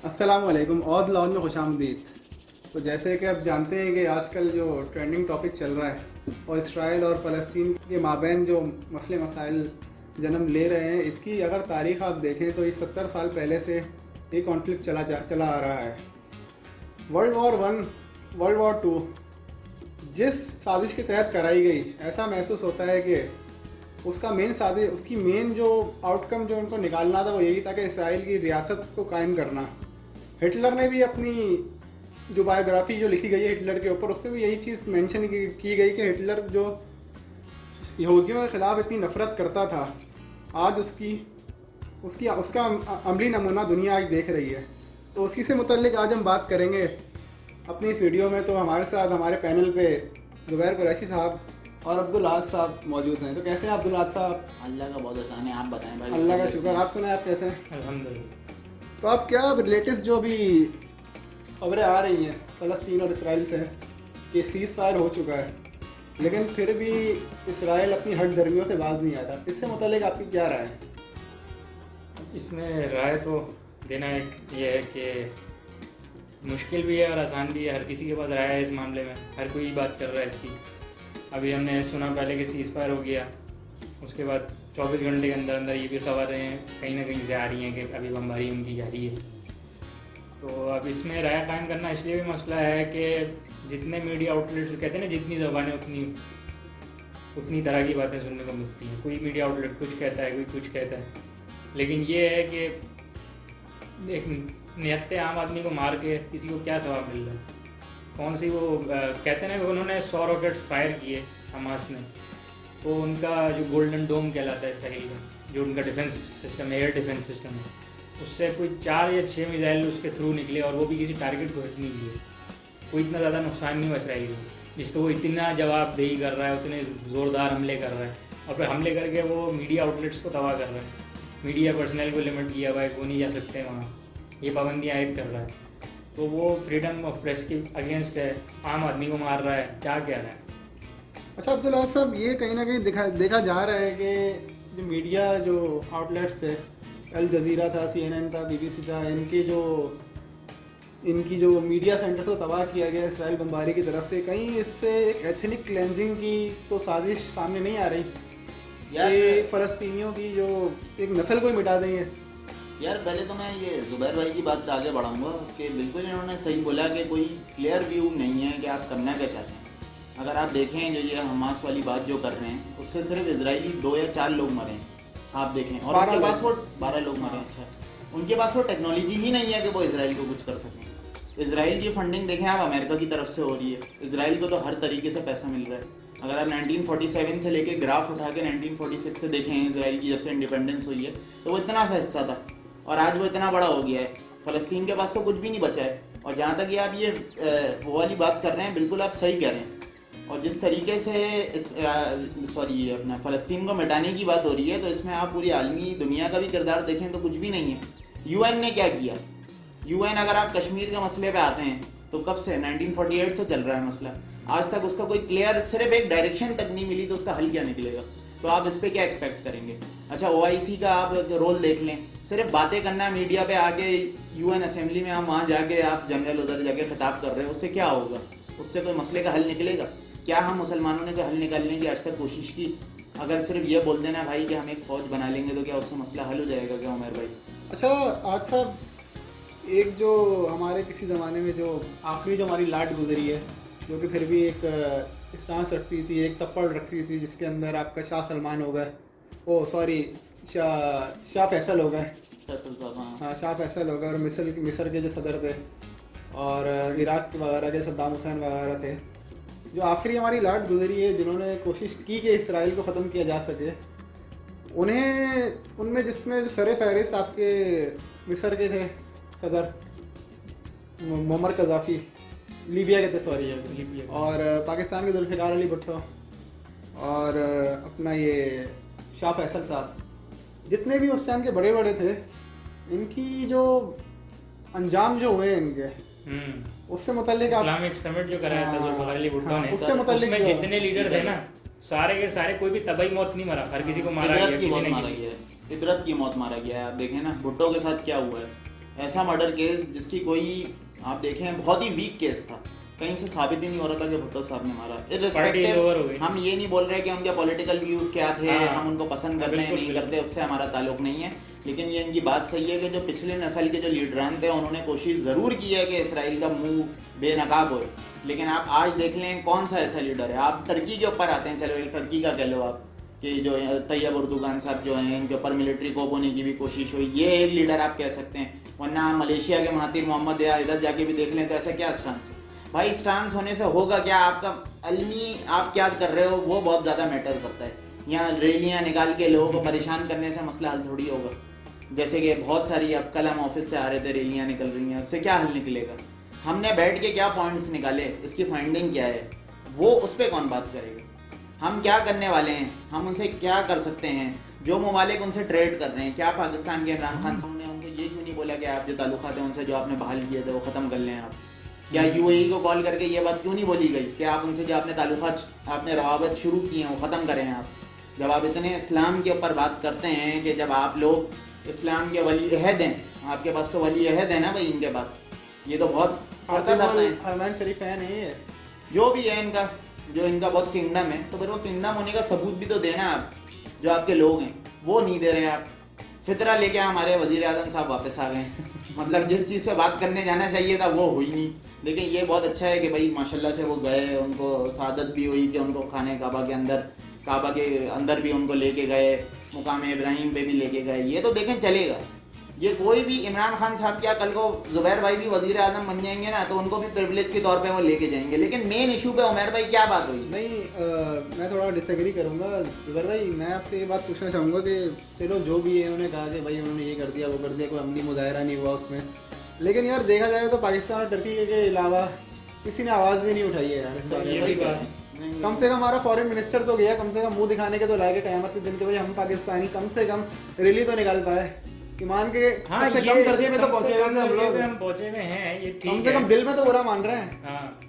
अस्सलाम वालेकुम और लॉन्च में खुशामदीद। तो जैसे कि आप जानते हैं कि आजकल जो ट्रेंडिंग टॉपिक चल रहा है और इसराइल और फ़लस्तीन के माबैन जो मसले मसाइल जन्म ले रहे हैं, इसकी अगर तारीख़ आप देखें तो ये 70 साल पहले से ये कॉन्फ्लिक्ट चला आ रहा है। World war one, world war two जिस साजिश के तहत कराई गई, ऐसा महसूस होता है कि उसकी मेन जो आउटकम जो उनको निकालना था वो यही था कि इसराइल की रियासत को कायम करना। हिटलर ने भी अपनी जो बायोग्राफी जो लिखी गई है हिटलर के ऊपर, उसमें भी यही चीज़ मेंशन की गई कि हिटलर जो यहूदियों के ख़िलाफ़ इतनी नफ़रत करता था, आज उसका अमली नमूना दुनिया आज देख रही है। तो उसी से मुतल्लिक आज हम बात करेंगे अपनी इस वीडियो में। तो हमारे साथ हमारे पैनल पे ज़ुबैर कुरैशी साहब और अब्दुल आज साहब मौजूद हैं। तो कैसे हैं अब्दुल आज साहब? अल्लाह का बहुत आसान है, आप बताएं भाई। अल्लाह का शुक्र। आप सुनाएं, आप कैसे हैं? अल्हम्दुलिल्लाह। तो आप क्या लेटेस्ट जो भी खबरें आ रही हैं फ़लस्तीन और इसराइल से कि सीज़ फायर हो चुका है, लेकिन फिर भी इसराइल अपनी हट दर्मियों से बाज नहीं आता, इससे मुतालिक आपकी क्या राय है? इसमें राय तो देना एक ये है कि मुश्किल भी है और आसान भी है। हर किसी के पास राय है इस मामले में, हर कोई बात कर रहा है इसकी। अभी हमने सुना पहले कि सीज़ फायर हो गया, उसके बाद 24 घंटे के अंदर अंदर ये भी खबरें कहीं ना कहीं से आ रही हैं कि अभी बमबारी उनकी जारी है। तो अब इसमें राय कायम करना इसलिए भी मसला है कि जितने मीडिया आउटलेट्स कहते हैं ना, जितनी ज़बानें उतनी तरह की बातें सुनने को मिलती हैं। कोई मीडिया आउटलेट कुछ कहता है, कोई कुछ कहता है, लेकिन ये है कि एक निहत्ते आम आदमी को मार के किसी को क्या सवाब मिल रहा है? कौन सी वो कहते हैं ना कि उन्होंने 100 रॉकेट्स फायर किए हमास ने, तो उनका जो गोल्डन डोम कहलाता है इसराइल का, जो उनका डिफेंस सिस्टम है, एयर डिफेंस सिस्टम है, उससे कोई 4 या 6 मिसाइल उसके थ्रू निकले और वो भी किसी टारगेट को हिट नहीं किए। कोई इतना ज़्यादा नुकसान नहीं हुआ इसराइल को, जिस पर वो इतना जवाबदेही कर रहा है, उतने ज़ोरदार हमले कर रहा है, और फिर हमले करके वो मीडिया आउटलेट्स को तबाह कर रहा है। मीडिया पर्सनल को लिमिट किया हुआ है, वो नहीं जा सकते वहाँ, ये पाबंदियाँ आयद कर रहा है। तो वो फ्रीडम ऑफ प्रेस के अगेंस्ट है, आम आदमी को मार रहा है, क्या कह रहा है? अच्छा अब्दुल आज साहब, ये कहीं ना कहीं देखा जा रहा है कि जो मीडिया जो आउटलेट्स है, अल जज़ीरा था, CNN था, BBC था, इनकी जो मीडिया सेंटर को तबाह किया गया इसराइल बमबारी की तरफ से, कहीं इससे एक एथनिक क्लेंजिंग की तो साजिश सामने नहीं आ रही कि फ़लस्तीनियों की जो एक नस्ल को ही मिटा देंगे? यार पहले तो मैं ये ज़ुबैर भाई की बात आगे बढ़ाऊंगा कि बिल्कुल इन्होंने सही बोला कि कोई क्लियर व्यू नहीं है कि आप करना क्या चाहते हैं। अगर आप देखें जो ये हमास वाली बात जो कर रहे हैं, उससे सिर्फ इजरायली 2 या 4 लोग मरे हैं, आप देखें, और उनके पास वो 12 लोग मरे हैं। अच्छा, उनके पास वो टेक्नोलॉजी ही नहीं है कि वो इसराइल को कुछ कर सकें। इसराइल की फंडिंग देखें आप, अमेरिका की तरफ से हो रही है। इसराइल को तो हर तरीके से पैसा मिल रहा है। अगर आप 1947 से लेके ग्राफ उठा के 1946 से देखें, इसराइल की जब से इंडिपेंडेंस हुई है, तो वो इतना सा हिस्सा था और आज वो इतना बड़ा हो गया है। फ़लस्तीन के पास तो कुछ भी नहीं बचा है। और जहाँ तक ये आप ये वो वाली बात कर रहे हैं, बिल्कुल आप सही कह रहे हैं। और जिस तरीके से अपना फ़लस्तीन को मिटाने की बात हो रही है, तो इसमें आप पूरी आलमी दुनिया का भी किरदार देखें तो कुछ भी नहीं है। UN ने क्या किया? UN, अगर आप कश्मीर के मसले पे आते हैं तो कब से 1948 से चल रहा है मसला, आज तक उसका कोई क्लियर सिर्फ एक डायरेक्शन तक नहीं मिली, तो उसका हल क्या निकलेगा? तो आप इस पर क्या एक्सपेक्ट करेंगे? अच्छा, OIC का आप रोल देख लें, सिर्फ बातें करना है मीडिया पे आके, UN असेंबली में हम वहाँ जाके आप जनरल उधर जाके खिताब कर रहे हैं, उससे क्या होगा? उससे कोई मसले का हल निकलेगा क्या? हम मुसलमानों ने कोई हल निकालने की आज तक कोशिश की? अगर सिर्फ ये बोल देना भाई कि हम एक फ़ौज बना लेंगे, तो क्या उससे मसला हल हो जाएगा क्या उमर भाई? अच्छा आज साहब, एक जो हमारे किसी ज़माने में जो आखिरी जो हमारी लाट गुजरी है, जो कि फिर भी एक स्टांस रखती थी, एक तप्पड़ रखती थी, जिसके अंदर आपका शाह सलमान हो गए, शाह फैसल हो गए, फैसल साहब, हाँ शाह फैसल हो गए, और मिस्र के जो सदर थे, और इराक़ वगैरह के सद्दाम हुसैन वगैरह थे, जो आखिरी हमारी लाट गुजरी है, जिन्होंने कोशिश की कि इसराइल को ख़त्म किया जा सके, उनमें जिसमें सर फहरिस्त आपके मिस्र के थे सदर मुअम्मर कज़ाफ़ी, लीबिया के थे सॉरी, और पाकिस्तान के जुल्फ़िकार अली भुट्टो, और अपना ये शाह फैसल साहब, जितने भी उस टाइम के बड़े बड़े थे, इनकी जो अंजाम जो हुए इनके, उससे मुतल्लिक इस्लामिक समिट जो कराया था जुल्फ़िकार अली भुट्टो ने, उससे मुतल्लिक उसमें जितने लीडर थे ना, सारे के सारे कोई भी तबाही मौत नहीं मरा, हर किसी को मारा गया, किसी ने किसी। इबरत की मौत मारा गया है। आप देखें ना भुट्टो के साथ क्या हुआ है, ऐसा मर्डर केस जिसकी कोई आप देखें बहुत ही वीक केस था, कहीं से साबित ही नहीं हो रहा था कि भुट्टो साहब ने मारा। Party over हो इर्रिस्पेक्टिव गई। हम ये नहीं बोल रहे कि उनके पॉलिटिकल व्यूज क्या थे, हाँ, हम उनको पसंद करते हैं बिल्कुल, नहीं बिल्कुल। करते, उससे हमारा ताल्लुक नहीं है, लेकिन ये इनकी बात सही है कि जो पिछले नस्ल के जो लीडरान थे उन्होंने कोशिश ज़रूर की है कि इसराइल का मुंह बेनकाब हो। लेकिन आप आज देख लें कौन सा ऐसा लीडर है। आप टर्की के ऊपर आते हैं, चलो एक टर्की का कह लो आप कि जो तैयब उर्दुगान साहब जो हैं इनके ऊपर मिलिट्री कोप होने की भी कोशिश हुई, ये एक लीडर आप कह सकते हैं। वरना मलेशिया के महातिर मोहम्मद या इधर जाके भी देख लें तो ऐसा क्या स्टांस है भाई। स्टांस होने से होगा क्या, आपका अलमी आप क्या कर रहे हो वो बहुत ज़्यादा मैटर करता है। यहाँ रैलियाँ निकाल के लोगों को परेशान करने से मसला हल थोड़ी होगा। जैसे कि बहुत सारी अब कल हम ऑफिस से आ रहे थे, रैलियाँ निकल रही हैं, उससे क्या हल निकलेगा। हमने बैठ के क्या पॉइंट्स निकाले, इसकी फाइंडिंग क्या है, वो उस पर कौन बात करेगा। हम क्या करने वाले हैं, हम उनसे क्या कर सकते हैं। जो ममालिक उनसे ट्रेड कर रहे हैं, क्या पाकिस्तान के इमरान खान साहब ने उनको ये क्यों नहीं बोला कि आप जो ताल्लुकात हैं उनसे जो आपने बहाल किए थे वो ख़त्म कर लें आप। क्या यूएई को कॉल करके ये बात क्यों नहीं बोली गई कि आप उनसे जो आपने ताल्लुकात आपने रवाबत शुरू की हैं वो ख़त्म करें आप। जब आप इतने इस्लाम के ऊपर बात करते हैं कि जब आप लोग इस्लाम के वली अहद हैं, आपके पास तो वली अहद है ना भाई इनके पास, ये तो बहुत हरमैन शरीफ है नहीं है जो भी है इनका, जो इनका बहुत किंगडम है, तो फिर वो किंगडम होने का सबूत भी तो देना आप। जो आपके लोग हैं वो नहीं दे रहे आप। फितरा लेके हमारे वजीर आज़म साहब वापस आ गए मतलब जिस चीज़ पे बात करने जाना चाहिए था वो हुई नहीं। लेकिन ये बहुत अच्छा है कि भाई माशाल्लाह से वो गए, उनको सादत भी हुई कि उनको खाने काबा के अंदर भी उनको लेके गए, मुकाम इब्राहिम पे भी लेके गए। ये तो देखें चलेगा। ये कोई भी इमरान खान साहब क्या कल को ज़ुबैर भाई भी वज़ीर आज़म बन जाएंगे ना तो उनको भी प्रिविलेज के तौर पे वो लेके जाएंगे। लेकिन मेन इशू पे उमर भाई क्या बात हुई? नहीं मैं थोड़ा डिसएग्री करूँगा जुबैर भाई। मैं आपसे ये बात पूछना चाहूँगा कि चलो जो भी है उन्होंने कहा कि भाई उन्होंने ये कर दिया वो कर दिया, कोई अमली मुजाहरा नहीं हुआ उसमें। लेकिन यार देखा जाए तो पाकिस्तान और टर्की के अलावा किसी ने आवाज़ भी नहीं उठाई है यार इस बारे में। कम से कम हमारा फॉरेन मिनिस्टर तो गया, कम से कम मुंह दिखाने के तो लायक है क़यामत के दिन के भाई हम पाकिस्तानी कम से कम रैली तो निकाल पाए। ईमान के हाँ, सबसे कम दर्जे में तो पहुंचे हुए थे हम लोग, हम पहुंचे हुए हैं, ये ठीक कम है। से कम दिल में तो बुरा मान रहे हैं। हाँ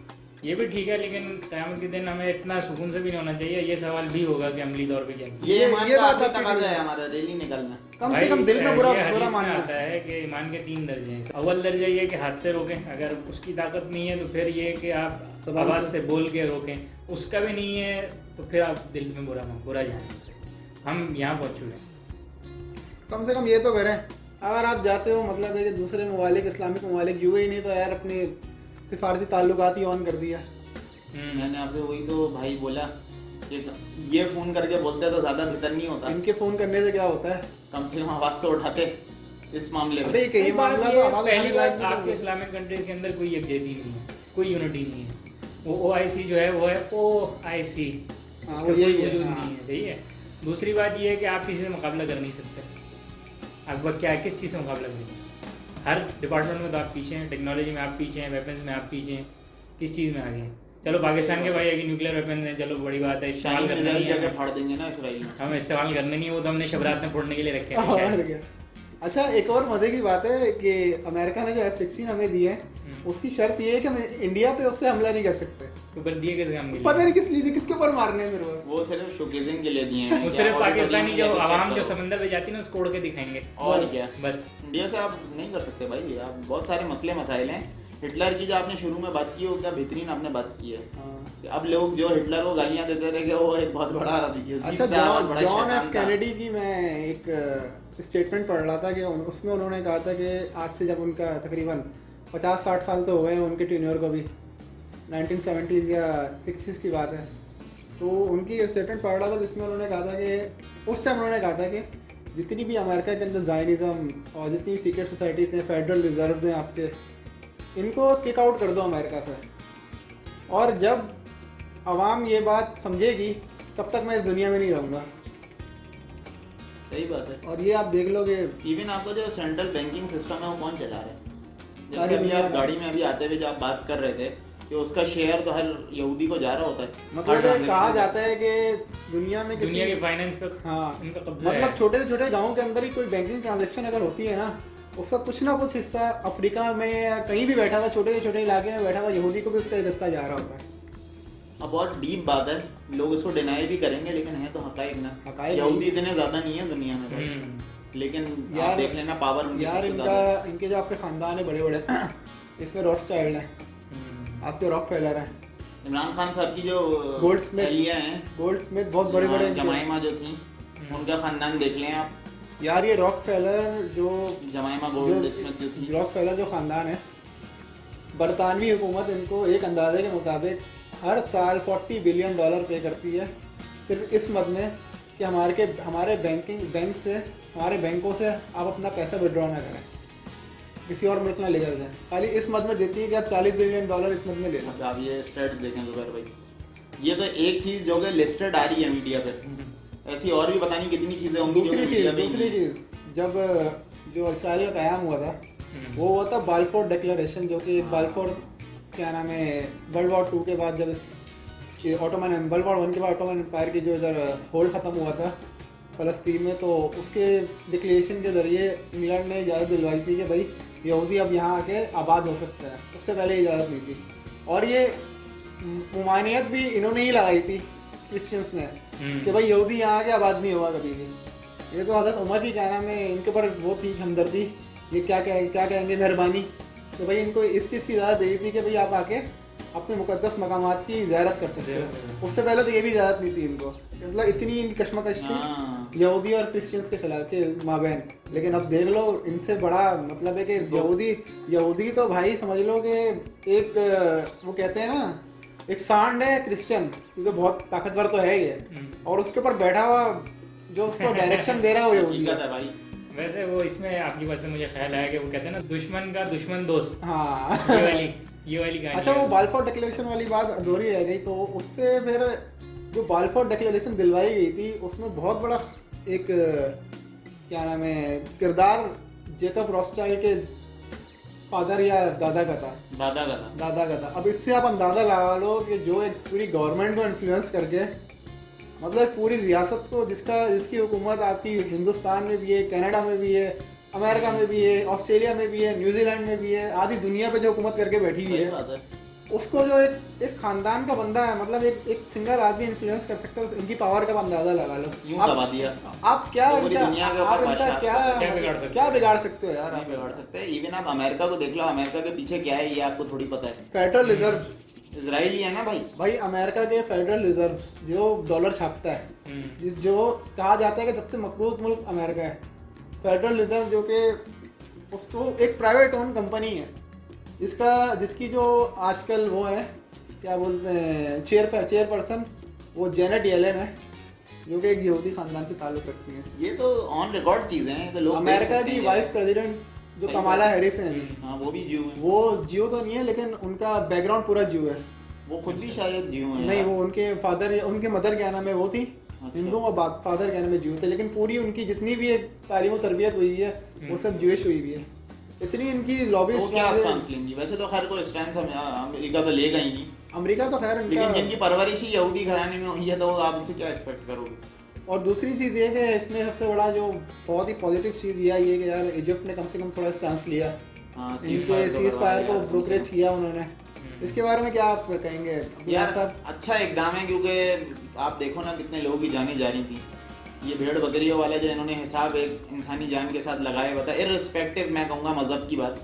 ये भी ठीक है, लेकिन क़यामत के दिन हमें इतना सुकून से भी नहीं होना चाहिए। ये सवाल भी होगा कि अमली तौर पे क्या ये बात बात आपकी तकाजा ठीक है है। हमारा रैली निकलना। कम से कम दिल में बुरा ये हदीस में मानना आता है कि ईमान के 3 दर्जे हैं। अव्वल दर्जा ये कि हाथ से रोकें, अगर उसकी ताकत नहीं है तो फिर ये कि आप आवाज़ से बोल के रोकें, उसका भी नहीं है तो फिर आप दिल में बुरा जाने। हम यहाँ पहुँच चुके हैं। कम से कम ये तो करें। अगर आप जाते हो मतलब है कि दूसरे ममालिक इस्लामिक ममालिक यूएई नहीं तो यार अपने सिफारती ताल्लुकात ही ऑन कर दिया। मैंने आपसे वही तो भाई बोला कि ये फ़ोन करके बोलते तो ज़्यादा बेहतर नहीं होता। इनके फ़ोन करने से क्या होता है, कम से कम आवाज़ तो उठाते इस मामले में। अबे ये मामला तो आवाज़ पहली उठाने लायक बात, नहीं आपके है। इस्लामिक कंट्रीज के अंदर कोई यकजहती नहीं है, कोई यूनिटी नहीं है। वो OIC जो है वो है OIC, हाँ, उसका वो कोई यही है, वजूद हाँ। नहीं है। ठीक है, दूसरी बात ये है कि आप किसी से मुकाबला कर नहीं सकते। आपका क्या है, किस चीज़ से मुकाबला करेंगे? हर डिपार्टमेंट में तो आप पीछे हैं, टेक्नोलॉजी में आप पीछे हैं, वेपन्स में आप पीछे हैं, किस चीज़ में आगे हैं? चलो पाकिस्तान के भाई है कि न्यूक्लियर वेपन्स हैं, चलो बड़ी बात है, इस्तेमाल करना नहीं है, फाड़ देंगे ना इसराइल में। हमें इस्तेमाल करने नहीं है, वो तो हमने शबरात में फोड़ने के लिए रखे हैं और शायद। क्या। अच्छा एक और मजे की बात है कि अमेरिका ने जो F-16 हमें दी है उसकी शर्त ये है कि हम इंडिया पे उससे हमला नहीं कर सकते। तो कर दिए किस काम के लिए? पता नहीं किस लिए, किसके ऊपर मारने हैं मेरे को। वो सिर्फ शोकेसिंग के लिए दिए हैं। वो सिर्फ पाकिस्तानी जो आवाम जो समंदर पे जाती है ना उसको उड़ के दिखाएंगे और क्या, बस। इंडिया से आप नहीं कर सकते भाई। आप बहुत सारे मसले मसाइल हैं। हिटलर की जो आपने शुरू में बात की वो क्या बेहतरीन आपने बात की है। अब लोग जो हिटलर को गालियां देते थे कि वो एक बहुत बड़ा अच्छा जॉन एफ कैनेडी की मैं एक स्टेटमेंट पढ़ रहा था कि उसमें उन्होंने कहा था कि आज से जब उनका तकरीबन 50-60 साल तो हो गए उनके टेन्योर को भी, 1970s या 60s की बात है। तो उनकी स्टेटमेंट पढ़ रहा था जिसमें उन्होंने कहा था कि उस टाइम उन्होंने कहा था कि जितनी भी अमेरिका के अंदर ज़ायनिज़्म और जितनी भी सीक्रेट सोसाइटीज़ हैं, फेडरल रिजर्व हैं आपके, इनको किक आउट कर दो अमेरिका से। और जब आवाम ये बात समझेगी तब तक मैं इस दुनिया में नहीं रहूँगा। सही बात है। और ये आप देख लोगे इवन आपका जो सेंट्रल बैंकिंग सिस्टम है वो कौन चला रहा है? जैसे सारी अभी दुनिया आप गाड़ी में अभी आते हुए जो आप बात कर रहे थे कि उसका शेयर तो हर यहूदी को जा रहा होता है। मतलब ये कहा जाता है कि दुनिया में दुनिया के किसी फाइनेंस पे हाँ इनका कब्जा है। मतलब छोटे से छोटे गाँव के अंदर ही कोई बैंकिंग ट्रांजेक्शन अगर होती है ना, उसका कुछ ना कुछ हिस्सा अफ्रीका में या कहीं भी बैठा हुआ छोटे से छोटे इलाके में बैठा हुआ यहूदी को भी उसका एक हिस्सा जा रहा होता है। अब बहुत डीप बात है, लोग इसको डिनाई भी करेंगे लेकिन है तो हकाइक ना। हकाइक यहूदी इतने ज़्यादा नहीं है दुनिया में भाई। लेकिन आप यार- देख लेना पावर उनकी यार सबसे ज़्यादा इनके जो आपके ख़ानदान है बड़े बड़े इसमें रॉथस्चाइल्ड हैं, आपके रॉकफेलर हैं, इमरान खान साहब की जो गोल्डस्मिथ एहलिया हैं, गोल्डस्मिथ बहुत बड़े बड़े इनके- जमाइमा जो थी उनका खानदान देख लें आप। यार ये रॉकफेलर जो जमाइमा गोल्ड स्मिथ जो थी, रॉकफेलर जो ख़ानदान है, बरतानवी हुकूमत इनको एक अंदाजे के मुताबिक हर साल $40 बिलियन पे करती है सिर्फ इस मद में कि हमारे बैंक से हमारे बैंकों से आप अपना पैसा विड्रॉ ना करें, किसी और मुल्क ना लेकर जाएं, खाली इस मद में देती है कि आप $40 बिलियन इस मद में ले लो। मतलब आप ये स्टेट्स देखें जुबैर भाई, ये तो एक चीज़ जो कि लिस्टेड आ रही है मीडिया पे, ऐसी और भी पता नहीं कितनी चीज़ें होंगी जो दूसरी मीडिया पे चीज़ जब जो इसराइल का क़याम हुआ था वो हुआ था बाल्फोर डिक्लेरेशन, जो कि बाल्फोर क्या नाम है वर्ल्ड वॉर 2 के बाद, जब इस वर्ल्ड वॉर 1 के बाद ऑटोमन एम्पायर की जो इधर होल्ड ख़त्म हुआ था फ़लस्तीन में, तो उसके डिक्लेरेशन के ज़रिए इंग्लैंड ने इजाज़त दिलवाई थी कि भाई यहूदी अब यहाँ आके आबाद हो सकता है, उससे पहले इजाज़त नहीं थी। और ये मुमानियत भी इन्होंने ही लगाई थी क्रिश्चियंस ने कि भाई यहूदी यहाँ आके आबाद नहीं होगा कभी भी। ये तो हज़रत उमर की क्या नाम है इनके ऊपर वो थी हमदर्दी, ये क्या कहेंगे मेहरबानी, तो भाई इनको इस चीज़ की इजाज़त दी थी कि भाई आप आके अपने मुक़द्दस मकामात की ज़ियारत कर सकते हो। उससे पहले तो ये भी इजाज़त नहीं थी इनको, मतलब इतनी इनकी कशमकश थी यहूदी और क्रिश्चियंस के खिलाफ के माबैन। लेकिन अब देख लो इनसे बड़ा मतलब है कि यहूदी तो भाई समझ लो कि एक वो कहते हैं ना एक सांड है क्रिश्चियन, क्योंकि बहुत ताकतवर तो है ये, और उसके ऊपर बैठा हुआ जो उसको डायरेक्शन दे रहा है वो यहूदी है भाई। वैसे वो इसमें आपकी बात से मुझे ख्याल आया कि वो कहते हैं ना दुश्मन का दुश्मन दोस्त, हाँ ये वाली कहानी। अच्छा वो बाल्फोर डिक्लेरेशन वाली बात अधूरी रह गई, तो उससे फिर जो बाल्फोर डिक्लेरेशन दिलवाई गई थी उसमें बहुत बड़ा एक क्या नाम है किरदार जेकब रॉथस्चाइल्ड के फादर या दादा का था। अब इससे आप अंदाज़ा लगा लो कि जो एक पूरी गवर्नमेंट को इन्फ्लुएंस करके मतलब पूरी रियासत को जिसकी हुकूमत आपकी हिंदुस्तान में भी है, कनाडा में भी है, अमेरिका में भी है, ऑस्ट्रेलिया में भी है, न्यूजीलैंड में भी है, आधी दुनिया पे जो हुकूमत करके बैठी हुई है, उसको जो एक खानदान का बंदा है मतलब एक सिंगल आदमी इन्फ्लुएंस कर सकता है, इनकी पावर का अंदाजा लगा लो। आप क्या बिगाड़ सकते हो यार, आप बिगाड़ सकते हैं। इवन आप अमेरिका को देख लो, अमेरिका के पीछे क्या है ये आपको थोड़ी पता है। फेडरल रिजर्व इजराइल ही है ना भाई अमेरिका के फेडरल रिजर्व जो डॉलर छापता है, जो कहा जाता है कि सबसे मकबूल मुल्क अमेरिका है। फेडरल रिजर्व जो कि उसको एक प्राइवेट ओन कंपनी है जिसकी जो आजकल वो है क्या बोलते हैं चेयरपर्सन वो जेनेट येलेन है, जो कि एक यहूदी खानदान से ताल्लुक़ रखती है। ये तो ऑन रिकॉर्ड चीज़ें हैं, तो लोग अमेरिका की वाइस प्रेसिडेंट जो कमाला हैरिस है अभी, हाँ वो भी जीव है। वो जियो तो नहीं है लेकिन उनका बैकग्राउंड पूरा जियो है। वो खुद भी शायद जीव है। नहीं, वो उनके मदर क्या नाम है वो थी हिंदू और फादर क्या नाम है जियो थे, लेकिन पूरी उनकी जितनी भी एक तालीम तरबियत हुई है वो सब ज्यूइश हुई हुई है। इतनी इनकी लॉबी तो क्या स्टांस लेंगी? वैसे तो खैर कोई स्टांस अमेरिका तो लेगा ही नहीं। अमेरिका तो खैर लेकिन जिनकी परवरिश ही यहूदी घराने में हुई है तो आप इनसे क्या एक्सपेक्ट करोगे? और दूसरी चीज़ ये कि इसमें सबसे बड़ा जो बहुत ही पॉजिटिव चीज़ ये है कि यार इजिप्ट ने कम से कम थोड़ा चांस लिया, इनके सीज फायर को ब्रोकरेज किया उन्होंने। इसके बारे में क्या आप कहेंगे यार साहब? अच्छा इकदाम है, क्योंकि आप देखो ना कितने लोगों की जानें जा रही थी। ये भेड़ बकरियों वाला जो इन्होंने हिसाब एक इंसानी जान के साथ लगाया हुआ था, इर्रिस्पेक्टिव मैं कहूँगा मज़हब की बात,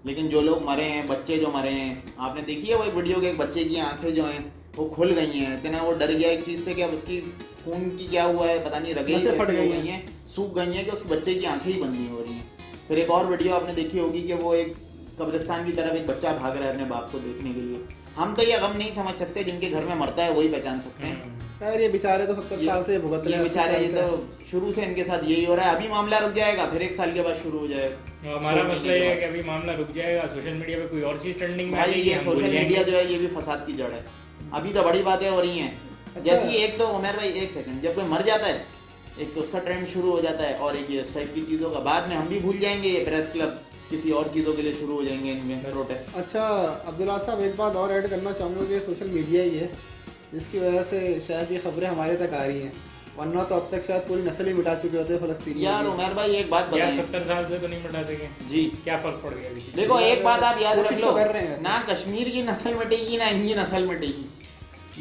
लेकिन जो लोग मरे हैं, बच्चे जो मरे हैं, आपने देखी है वो एक वीडियो के एक बच्चे की आंखें जो हैं वो खुल गई हैं, इतना वो डर गया एक चीज़ से कि अब उसकी खून की क्या हुआ है पता नहीं, रगे फट गई हैं, सूख गई हैं कि उस बच्चे की आंखें ही बंद नहीं हो रही हैं। फिर एक और वीडियो आपने देखी होगी कि वो एक कब्रिस्तान की तरफ एक बच्चा भाग रहा है अपने बाप को देखने के लिए। हम तो ये गम नहीं समझ सकते, जिनके घर में मरता है वही पहचान सकते हैं। यार ये बेचारे तो 70 साल से भुगत रहे हैं, बेचारे ये तो शुरू से इनके साथ यही हो रहा है। अभी मामला रुक जाएगा, फिर 1 साल के बाद शुरू हो जाएगा। हमारा मसला ये है कि अभी मामला रुक जाएगा, सोशल मीडिया पे कोई और चीज ट्रेंडिंग में आएगी, ये सोशल मीडिया जो है ये भी फसाद की जड़ है। अभी तो बड़ी बातें हो रही हैं, जैसी एक तो उमर भाई एक सेकंड, जब कोई मर जाता है एक तो उसका ट्रेंड शुरू हो जाता है, और एक ये इस टाइप की चीज़ों का बाद में हम भी भूल जाएंगे, ये प्रेस क्लब किसी और चीज़ों के लिए शुरू हो जाएंगे इनमें प्रोटेस्ट। अच्छा अब्दुल्ला साहब, एक बात और ऐड करना चाहूँगा कि सोशल मीडिया ही है जिसकी वजह से शायद ये खबरें हमारे तक आ रही हैं, वरना तो अब तक शायद पूरी नस्ल ही मिटा चुके होते फ़लस्तीनी। यार उमर भाई एक बात बताएं, 70 साल से तो नहीं मिटा सके जी, क्या फर्क पड़ गया? देखो एक बात आप याद रख लो, कर रहे हैं ना कश्मीर की नस्ल मिटेगी ना इनकी नस्ल मिटेगी,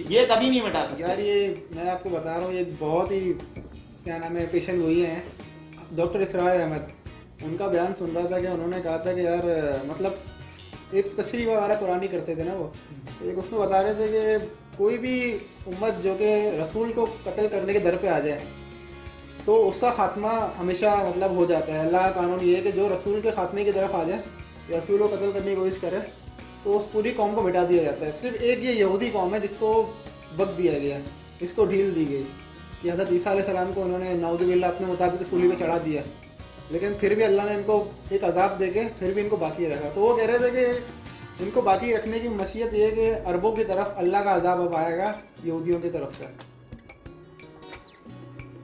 ये कभी नहीं मिटा सकते। यार ये मैं आपको बता रहा हूँ, ये बहुत ही क्या नाम है पेशेंट गोई हैं डॉक्टर इसरार अहमद, उनका बयान सुन रहा था कि उन्होंने कहा था कि यार मतलब एक तशरीह वगैरह कुरानी करते थे ना वो, एक उसमें बता रहे थे कि कोई भी उम्मत जो कि रसूल को कत्ल करने के दर पे आ जाए तो उसका खात्मा हमेशा मतलब हो जाता है। अल्लाह का कानून ये है कि जो रसूल के खात्मे की तरफ आ जाए या रसूल को कत्ल करने की कोशिश करे तो उस पूरी कौम को मिटा दिया जाता है। सिर्फ एक ये यहूदी कौम है जिसको वक्त दिया गया, इसको ढील दी गई कि हज़रत ईसा अलैहिस्सलाम को उन्होंने नाउज़ुबिल्लाह अपने मुताबिक सूली पे चढ़ा दिया, लेकिन फिर भी अल्लाह ने इनको एक अजाब दे के फिर भी इनको बाकी रखा। तो वो कह रहे थे कि इनको बाकी रखने की मशीयत ये है कि अरबों की तरफ अल्लाह का अजाब अब आएगा यहूदियों की तरफ से।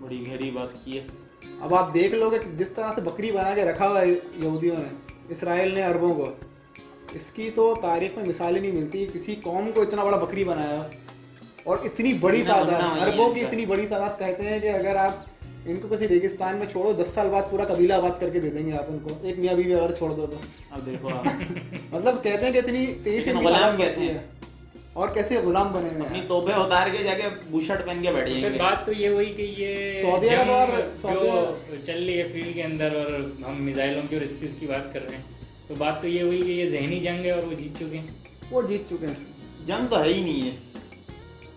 बड़ी गहरी बात की है। अब आप देख लो कि जिस तरह से बकरी बना के रखा हुआ है यहूदियों ने, इसराइल ने अरबों को, इसकी तो तारीख में मिसाल ही नहीं मिलती। किसी कौम को इतना बड़ा बकरी बनाया और इतनी बड़ी तादाद, अरबों की इतनी बड़ी तादाद। कहते हैं कि अगर आप इनको किसी रेगिस्तान में छोड़ो 10 साल बाद पूरा कबीला आबाद करके दे देंगे आप उनको, एक मियाँ बीवी अगर छोड़ दो तो। अब देखो आप मतलब कहते हैं कि इतनी तेजी से गुलाम कैसे हैं और कैसे गुलाम बने हुए अपनी हैं। तोपे उतार के जाके बुशर्ट पहन के बैठ फिर जाएंगे। बात तो ये हुई कि ये सऊदी अरब और जो चल रही है फील्ड के अंदर और हम मिसाइलों की और इसकी बात कर रहे हैं, तो बात तो ये हुई कि ये जहनी जंग है और वो जीत चुके हैं। वो जीत चुके हैं। जंग तो है ही नहीं है,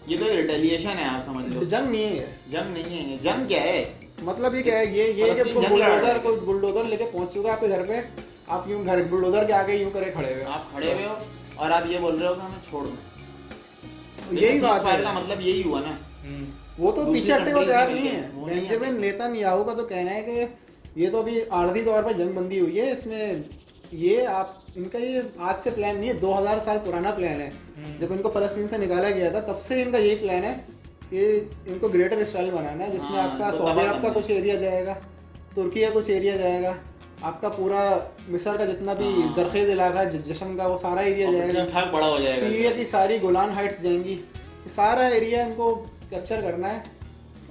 ये तो रिटेलिएशन है, आप समझ लो। जंग नहीं है, जंग नहीं है, जंग क्या है? मतलब ये क्या है, ये कि फलस्तीन कोई जंग लड़ रहा है। कोई बुलडोजर लेके पहुंच चुका है आपके घर पे, आप यूं घर बुलडोजर के आगे यूं करे खड़े हुए हो। आप खड़े हुए हो और आप ये बोल रहे हो कि हमें छोड़ दो। यही बात है का मतलब यही हुआ ना। वो तो दूसरी पीछे हटने को countries तैयार में नहीं मिलके, है। वो नहीं बेंजामिन नेतन्याहू का तो कहना है कि ये तो अभी आर्जी तौर पर जंग बंदी हुई है, इसमें ये आप इनका ये आज से प्लान नहीं है, 2000 साल पुराना प्लान है। जब इनको फलस्तीन से निकाला गया था तब से इनका यही प्लान है कि इनको ग्रेटर इसराइल बनाना है, जिसमें हाँ, आपका तो सऊदी तबाह अरब का करना कुछ एरिया जाएगा, तुर्की का कुछ एरिया जाएगा, आपका पूरा मिस्र का जितना भी हाँ। जरखेज इलाका है जश्न का वो सारा एरिया जाएगा, ठीक ठाक बड़ा हो जाएगा। सीरिया की सारी गोलान हाइट्स जाएंगी, ये सारा एरिया इनको कैप्चर करना है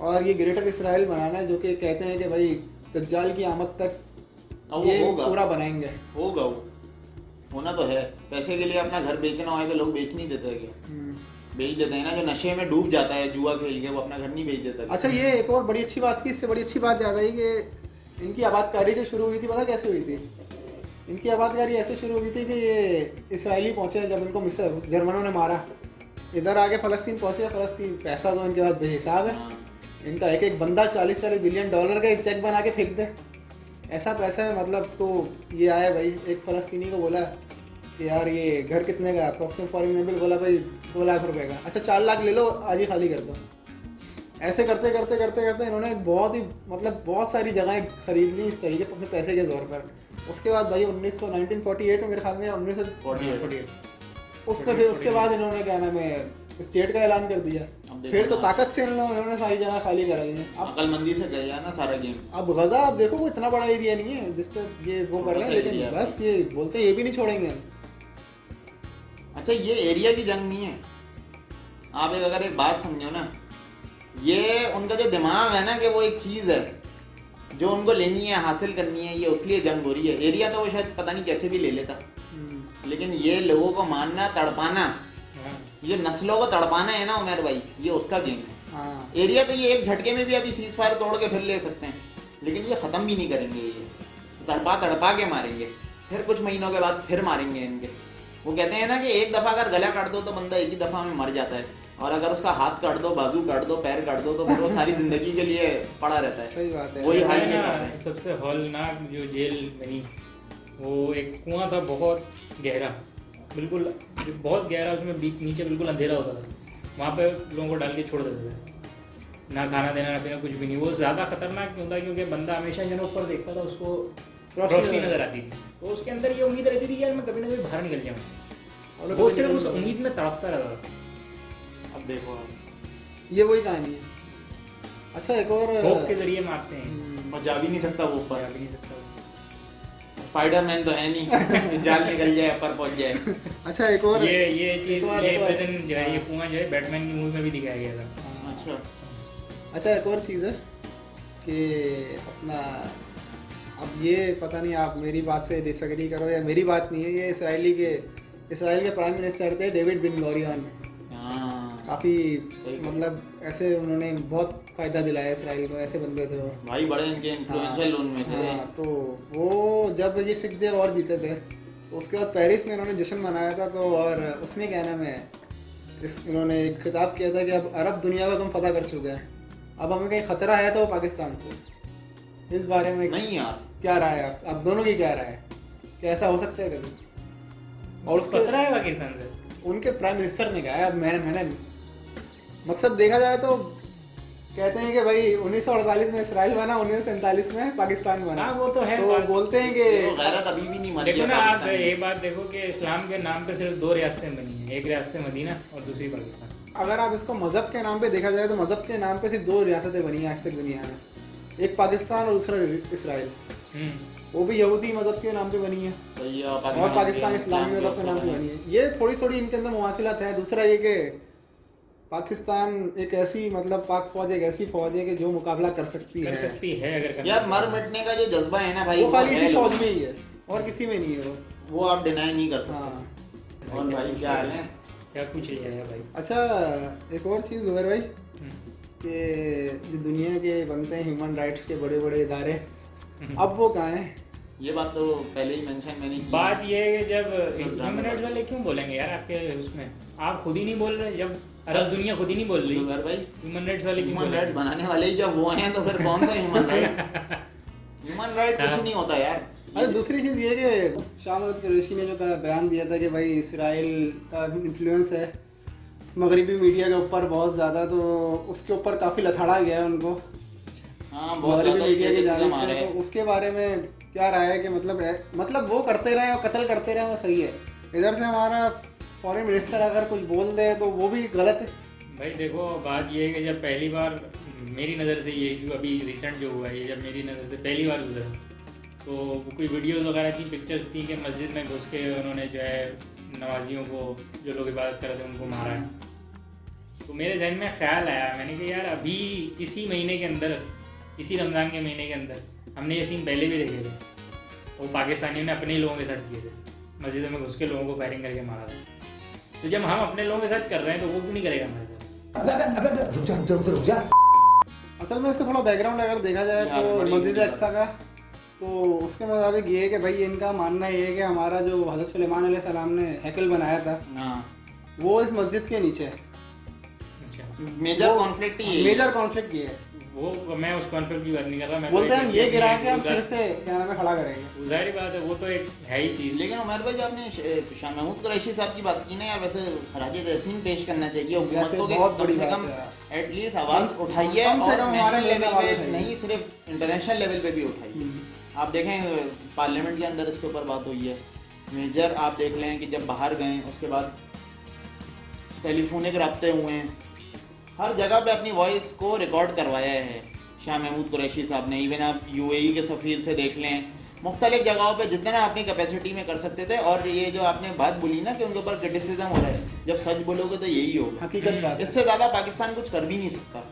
और ये ग्रेटर इसराइल बनाना है, जो कि कहते हैं कि भाई दज्जाल की आमद तक अब वो ये होगा। पूरा बनाएंगे। होगा, वो होना तो है। पैसे के लिए अपना घर बेचना हो तो लोग बेच नहीं देते क्या? बेच देते हैं ना। जो नशे में डूब जाता है जुआ खेल के, वो अपना घर नहीं बेच देता। अच्छा, ये एक और बड़ी अच्छी बात की, इससे बड़ी अच्छी बात याद आई कि इनकी आबादकारी जो शुरू हुई थी, पता कैसे हुई थी? इनकी आबादकारी ऐसे शुरू हुई थी कि ये इसराइली पहुंचे, जब इनको मिस्र जर्मनों ने मारा, इधर आके फ़लस्तीन पहुंचे। फ़लस्तीन पैसा तो इनके पास बेहिसाब है, इनका एक एक बंदा 40-40 बिलियन डॉलर का एक चेक बना के फेंक दे, ऐसा पैसा है मतलब। तो ये आया भाई, एक फ़लस्तीनी को बोला कि यार ये घर कितने का है आपका? उसने फॉर एग्जाम्पल बोला भाई 2 लाख रुपए का। अच्छा 4 लाख ले लो, आज ही खाली कर दो। ऐसे करते करते करते करते इन्होंने बहुत ही मतलब बहुत सारी जगहें खरीद ली इस तरीके अपने पैसे के जोर पर। उसके बाद भाई 1948 में मेरे ख्याल में 1948 उसमें फिर उसके बाद इन्होंने क्या नाम है स्टेट का ऐलान कर दिया। फिर तो ताकत से इन्होंने सारी जगह खाली कराई है। अब अकलमंदी से गया ना सारा गेम। अब गजा आप देखो, वो इतना बड़ा एरिया नहीं है जिस पे ये वो कर रहे हैं, लेकिन बस ये बोलते हैं ये भी नहीं छोड़ेंगे। अच्छा, ये एरिया की जंग नहीं है। आप अगर एक बात समझो ना, ये उनका जो दिमाग है ना कि वो एक चीज़ है जो उनको लेनी है, हासिल करनी है, ये उसलिए जंग हो रही है। एरिया तो वो शायद पता नहीं कैसे भी ले लेता, लेकिन ये लोगों को मारना, तड़पाना, ये नस्लों को तड़पाना है ना उमर भाई, ये उसका गेम है। एरिया तो ये एक झटके में भी अभी सीज फायर तोड़ के फिर ले सकते हैं, लेकिन ये ख़त्म भी नहीं करेंगे। ये तड़पा के मारेंगे, फिर कुछ महीनों के बाद फिर मारेंगे इनके। वो कहते हैं ना कि एक दफ़ा अगर गला काट दो तो बंदा एक ही दफ़ा में मर जाता है, और अगर उसका हाथ काट दो, बाजू काट दो, पैर काट दो, तो फिर वो सारी जिंदगी के लिए पड़ा रहता है। सही बात है। वही हाल ये है कर ना, रहे हैं। सबसे हौलनाक जो जेल बनी, वो एक कुआं था बहुत गहरा, बिल्कुल बहुत गहरा, उसमें बीच नीचे बिल्कुल अंधेरा होता था। वहाँ पे लोगों को डाल के छोड़ देते थे, ना खाना देना ना पीना कुछ भी नहीं। वो ज़्यादा खतरनाक क्यों था? क्योंकि बंदा हमेशा जन ऊपर देखता था, उसको रोशनी नजर आती थी, तो उसके अंदर ये उम्मीद रहती थी कि यार मैं कभी ना कभी बाहर निकल जाऊँ, और वो सिर्फ उस उम्मीद में तड़पता रहता था। अब देखो ये वही कहानी है। अच्छा, एक और होप के जरिए मारते हैं, और जा भी नहीं सकता वो ऊपर। जा भी नहीं सकता। स्पाइडरमैन तो है नहीं जाल निकल जाए, पर पहुंच जाए। अच्छा, एक और ये चीज़, एक और- ये प्रेजेंट जो है, ये कुआं जो है बैटमैन की मूवी में भी दिखाया गया था। अच्छा, अच्छा, एक और चीज़ है कि अपना, अब ये पता नहीं आप मेरी बात से डिसएग्री करो या मेरी बात नहीं है, ये इसराइल के प्राइम मिनिस्टर थे डेविड बिन गूरियन। हाँ, काफ़ी सही कहा। मतलब ऐसे उन्होंने बहुत फ़ायदा दिलाया इसराइल को, ऐसे बंदे थे वो। भाई बड़े इनके इन्फ्लुएंशियल उनमें से थे। हाँ, तो वो जब ये 6 डे वॉर जीते थे तो उसके बाद पेरिस में इन्होंने जश्न मनाया था। तो और उसमें क्या नाम है, इन्होंने एक खिताब किया था कि अब अरब दुनिया को तुम फतह कर चुके हैं, अब हमें कहीं ख़तरा है तो वो पाकिस्तान से। इस बारे में नहीं यार, क्या राय है आप दोनों की, क्या राय है, क्या ऐसा हो सकता है कभी? और उसका खतरा है पाकिस्तान से? उनके प्राइम मिनिस्टर ने कहा है। अब मैंने मकसद देखा जाए तो कहते हैं कि भाई 1948 में इसराइल बना, 1947 में पाकिस्तान बना। हाँ, वो तो है तो बात। बोलते हैं कि तो गैरत अभी भी नहीं मरी देखो है ना, आप पाकिस्तान में। ये बात देखो कि इस्लाम के नाम पे सिर्फ 2 रियासतें बनी हैं, एक रियासत मदीना और दूसरी पाकिस्तान। अगर आप इसको मज़हब के नाम पे देखा जाए तो मज़हब के नाम पे सिर्फ 2 रियासतें बनी हैं आज तक दुनिया में, एक पाकिस्तान और दूसरा इसराइल। वो भी यहूदी मज़हब के नाम पे बनी है सही है, और पाकिस्तान इस्लामी मज़हब के नाम पे बनी है। ये थोड़ी थोड़ी इनके अंदर मुवासिलात है। दूसरा ये कि पाकिस्तान एक ऐसी मतलब पाक फौज एक ऐसी फौज है कि जो मुकाबला कर सकती है अगर करना यार, चाहे। मर मिटने का जो जज्बा है ना भाई, वो खाली है इसी फौज लोगों में ही है और किसी में नहीं है वो आप डिनाई नहीं कर सकते। हाँ। और भाई क्या हाल है? क्या कुछ लिया है भाई? अच्छा, एक और चीज़ जुबैर भाई, कि जो दुनिया के बनते हैं ह्यूमन राइट्स के बड़े बड़े इदारे, अब वो कहाँ हैं? ये बात तो पहले ही मेंशन मैंने की। बात ये है कि जब ड्रामा ह्यूमन राइट्स वाले क्यों बोलेंगे यार आपके उसमें? आप खुद ही नहीं बोल रहे, जब अरब दुनिया खुद ही नहीं बोल रही, जुबैर भाई, ह्यूमन राइट्स वाले क्यों ह्यूमन बोलेंगे? राइट्स बनाने वाले ही जब वो हैं तो फिर कौन सा ह्यूमन राइट? ह्यूमन राइट कुछ नहीं होता यार। अरे दूसरी चीज़ ये कि शाह महमूद कुरैशी ने जो बयान दिया था कि भाई इसराइल का इन्फ्लुएंस है मगरबी मीडिया के ऊपर बहुत ज़्यादा, तो उसके ऊपर काफ़ी लथाड़ा गया है उनको हाँ, बहुत मगरबी ज़्यादा मीडिया की criticism जानिब आ से। रहा है। तो उसके बारे में क्या राय है कि मतलब वो करते रहे और कत्ल करते रहे, वो सही है? इधर से हमारा फॉरेन मिनिस्टर अगर कुछ बोल दे तो वो भी गलत है। भाई देखो, बात ये है कि जब पहली बार मेरी नज़र से ये इशू अभी रिसेंट जो हुआ है, ये जब मेरी नज़र से पहली बार गुजरा, तो कोई वीडियोस वगैरह थी, पिक्चर्स थी कि मस्जिद में घुस के उन्होंने जो है नमाजियों को, जो लोग इबादत कर रहे थे, उनको मारा है। तो मेरे जहन में ख्याल आया, मैंने कहा यार अभी इसी महीने के अंदर, इसी रमज़ान के महीने के अंदर हमने ये सीन पहले भी देखे थे। वो पाकिस्तानियों ने अपने ही लोगों के साथ किए थे, मस्जिदों में घुस के लोगों को फायरिंग करके मारा था। तो जब हम अपने लोगों के साथ कर रहे हैं तो वो क्यों नहीं करेगा हमारे साथ? रुक जा। असल में इसका थोड़ा बैकग्राउंड अगर देखा जाए यार, तो बड़ी मस्जिद बड़ी अक्सा का, तो उसके मुताबिक ये है कि भाई इनका मानना ये है कि हमारा जो हज़रत सुलेमान अलैहिस्सलाम ने हैकल बनाया था हाँ, वो इस मस्जिद के नीचे है। अच्छा, मेजर कॉन्फ्लिक्ट ही है। मेजर कॉन्फ्लिक्ट ये है। वो मैं उस कॉन्फ्लिक्ट की बात नहीं कर रहा, मैं बोलते हैं हम ये गिरा के हम उधर- फिर से क्या नाम है खड़ा करेंगे। जाहिर बात है, वो तो एक है ही चीज़। लेकिन उमर भाई, जब आपने शाह महमूद कुरैशी साहब की बात की ना यार, वैसे खराज तहसीन पेश करना चाहिए हुकूमत वैसे को कि बहुत कम बड़ी से बात कम है। एटलीस्ट आवाज़ उठाइए कम से और कम हमारे नेशनल लेवल लेवल पे पे उठाइए। नहीं, सिर्फ इंटरनेशनल लेवल पे भी उठाइए। आप देखें पार्लियामेंट के अंदर इसके ऊपर बात हुई है। मेजर आप देख लें कि जब बाहर गए उसके बाद टेलीफोनिक रब्ते हुए हैं, हर जगह पे अपनी वॉइस को रिकॉर्ड करवाया है शाह महमूद कुरैशी साहब ने। इवन आप यूएई के सफ़ीर से देख लें, मुख्तलिफ जगहों पे जितना अपनी कैपेसिटी में कर सकते थे। और ये जो आपने बात बोली ना कि उनके ऊपर क्रिटिसिज्म हो रहा है, जब सच बोलोगे तो यही होगा। हकीकत बात है। इससे ज़्यादा पाकिस्तान कुछ कर भी नहीं सकता।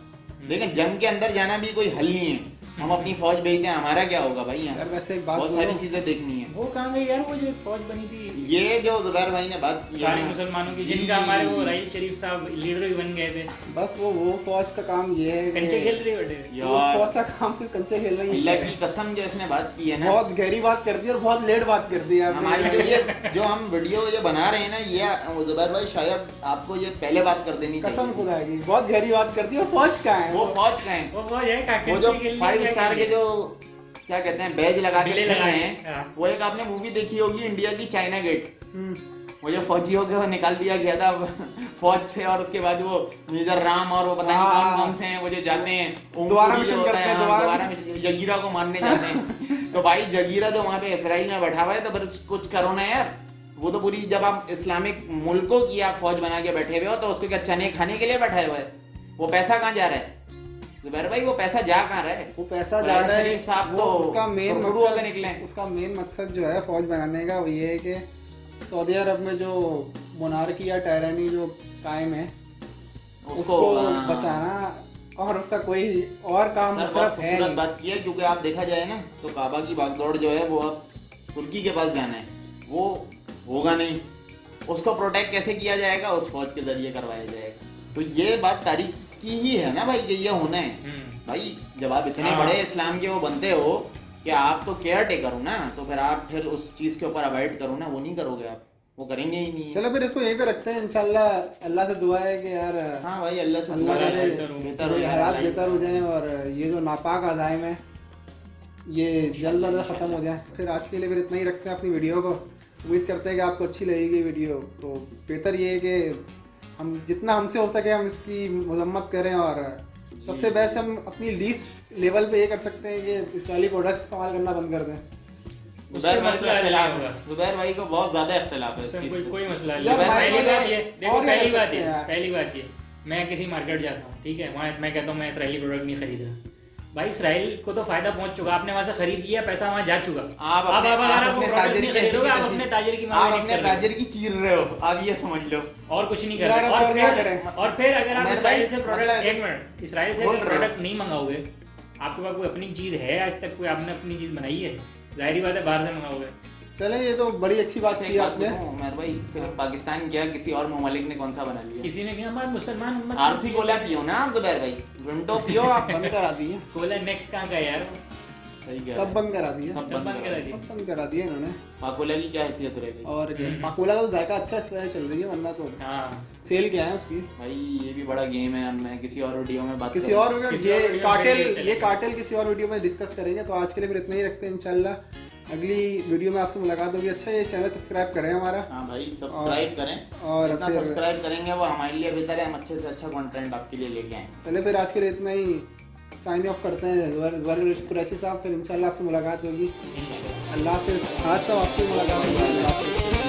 लेकिन जंग के अंदर जाना भी कोई हल नहीं है। हम अपनी फौज भेजते हैं, हमारा क्या होगा भाई? यहाँ यार वैसे एक बात बहुत सारी बोलूं, चीज़ें देखनी है। वो कहाँ गई यार, वो जो एक फौज बनी थी ये जो जुबैर भाई ने बात की है सारे ना, मुसलमानों की, जी। जिनका हमारे वो राइल शरीफ साहब लीडर भी बन गए थे, बस वो फौज का काम ये है कि कंचे खेल रही बटे। वो यार फौज का काम सिर्फ कंचे खेल रही अल्लाह है। की कसम जो इसने बात की है ना, बहुत गहरी बात कर दी और बहुत लेट बात कर दी आपने। हमारी जो हम वीडियो ये बना रहे हैं ना, ये जुबैर भाई शायद आपको ये पहले बात कर देनी कसम चाहिए। खुदा की बहुत गहरी बात कर दी। और फौज का है वो फौज का है, वो फौज है वो जो 5 स्टार के जो क्या कहते हैं बैज लगा के बिले फिर लगा रहे के, हैं। हाँ। वो एक आपने मूवी देखी होगी इंडिया की, चाइना गेट। हम्म। वो जो फौजियों को निकाल दिया गया था फौज से, और उसके बाद वो मेजर राम और वो पता नहीं हाँ। कौन कौन से हैं, वो जो जाते हैं दोबारा ओमपुरी जो मिशन होता करते है, हैं, हाँ, दोबारा दोबारा मिशन, जगीरा को मारने जाते हैं। तो भाई जगीरा जो वहाँ पे इसराइल में बैठा हुआ है, तो फिर कुछ करो ना यार। वो तो पूरी, जब आप इस्लामिक मुल्कों की आप फौज बना के बैठे हुए हो, तो उसको क्या चने खाने के लिए बैठा हुआ है? वो पैसा कहाँ जा रहा है जुबैर भाई? वो पैसा जा कहाँ रहा है? वो पैसा जा रहा है, शरीफ साहब वो तो उसका मेन सुरखरू होकर निकले हैं। उसका मेन मकसद जो है फौज बनाने का वो ये है कि सऊदी अरब में जो मोनार्की या टायरानी जो कायम है उसको हाँ। बचाना, और उसका कोई और काम सर बहुत सिर्फ है खूबसूरत नहीं। बात की है, क्योंकि आप देखा जाए ना तो काबा की भागदौड़ जो है वो अब तुर्की के पास जाना है, वो होगा नहीं। उसको प्रोटेक्ट कैसे किया जाएगा? उस फौज के जरिए करवाया जाएगा। तो ये बात तारीख की ही है ना भाई कि ये होना है। भाई जब आप इतने बड़े इस्लाम के वो बनते हो कि आप तो केयर टेकर हो ना, तो फिर आप फिर उस चीज़ के ऊपर अवॉइड करो ना, वो नहीं करोगे आप, वो करेंगे ही नहीं। चलो फिर इसको यहीं पे रखते हैं इंशाल्लाह। अल्लाह से दुआ है कि यार हाँ भाई अल्लाह से अल्लाह दुआ है, करे बेहतर हो ये जाए हालात लाइफ। बेहतर हो जाएं और ये जो नापाक अज़ाइम है ये जल्द अज ख़त्म हो जाए। फिर आज के लिए फिर इतना ही रखते हैं अपनी वीडियो को। उम्मीद करते हैं कि आपको अच्छी लगेगी वीडियो। तो बेहतर ये है कि हम जितना हमसे हो सके हम इसकी मजम्मत करें, और सबसे बेस्ट हम अपनी लीस्ट लेवल पे ये कर सकते हैं कि इसराइली प्रोडक्ट्स इस्तेमाल करना बंद कर दें। जुबैर भाई को मसला नहीं इख्तिलाफ होगा। है, जुबैर भाई को बहुत ज्यादा इख्तिलाफ है इस उससे चीज़ कोई से। कोई मसला नहीं यार है। भाई पहली बोले- बात ये देखो, और पहली नहीं बात सकते ये यार। पहली बात ये मैं किसी मार्केट जाता हूँ, ठीक है, वहाँ मैं कहता हूँ मैं इसराइली प्रोडक्ट नहीं खरीद रहा। भाई इसराइल को तो फायदा पहुंच चुका, आपने वहां से खरीद लिया, पैसा वहां जा चुका। आप अब अगर आप अपने प्रोडक्ट ताजिर नहीं की खरीदोगे, आप ऐसी- अपने ताजिर की आप मांग अपने ताजिर की चीर रहे हो, आप ये समझ लो। और कुछ नहीं कर यार रहे। अब और क्या फिर- करें? और फिर अगर आप मेरे इसराइल भाई, से प्रोडक्ट मतलब एक मिनट इसराइल से बोल रहे हो। प्रोडक्ट नहीं मंगाओगे, आपके पास कोई अपनी चीज है आज तक, कोई आपने अपनी चीज बनाई है, जाहिर बात है बाहर से मंगाओगे। चले ये तो बड़ी अच्छी बात एक की बात आपने। बताऊं उमर भाई, सिर्फ पाकिस्तान क्या किसी और ममालिक ने कौन सा बना लिया? किसी ने कहा हमारे मुसलमान उम्मत आरसी कोला पियो ना आप जुबैर भाई, विंटो पियो आप। बंद करा दिए, कोला नेक्स्ट कहाँ का है यार? सही कह सब बंद करा दिए, सब सब बंद करा दिए। सब बंद करा दिए इन्होंने। पाकोला की क्या हैसियत रह गई? और क्या, पाकोला का तो जायका अच्छा है, चल रही है, वरना तो हाँ सेल क्या है उसकी। भाई ये भी बड़ा गेम है, अब मैं किसी और वीडियो में बात किसी करूंगा। और वीडियो किसी और ये वीडियो में कार्टेल फिर ये ये चलेगा। कार्टेल किसी और वीडियो में डिस्कस करेंगे। तो आज के लिए फिर इतना ही रखते हैं इंशाल्लाह। अगली वीडियो में आपसे मुलाकात होगी। अच्छा ये चैनल सब्सक्राइब करें हमारा। हाँ भाई सब्सक्राइब करें, और जितना फिर- सब्सक्राइब करेंगे वो हमारे लिए बेहतर है, हम अच्छे से अच्छा कंटेंट आपके लिए लेके आएंगे। चले फिर आज के लिए इतना ही, साइन ऑफ करते हैं। कुरैशी साहब, फिर इंशाल्लाह आपसे मुलाकात होगी। इंशाल्लाह। अल्लाह हाफिज़। आज सब आपसे मुलाकात होगी। अल्लाह हाफिज़।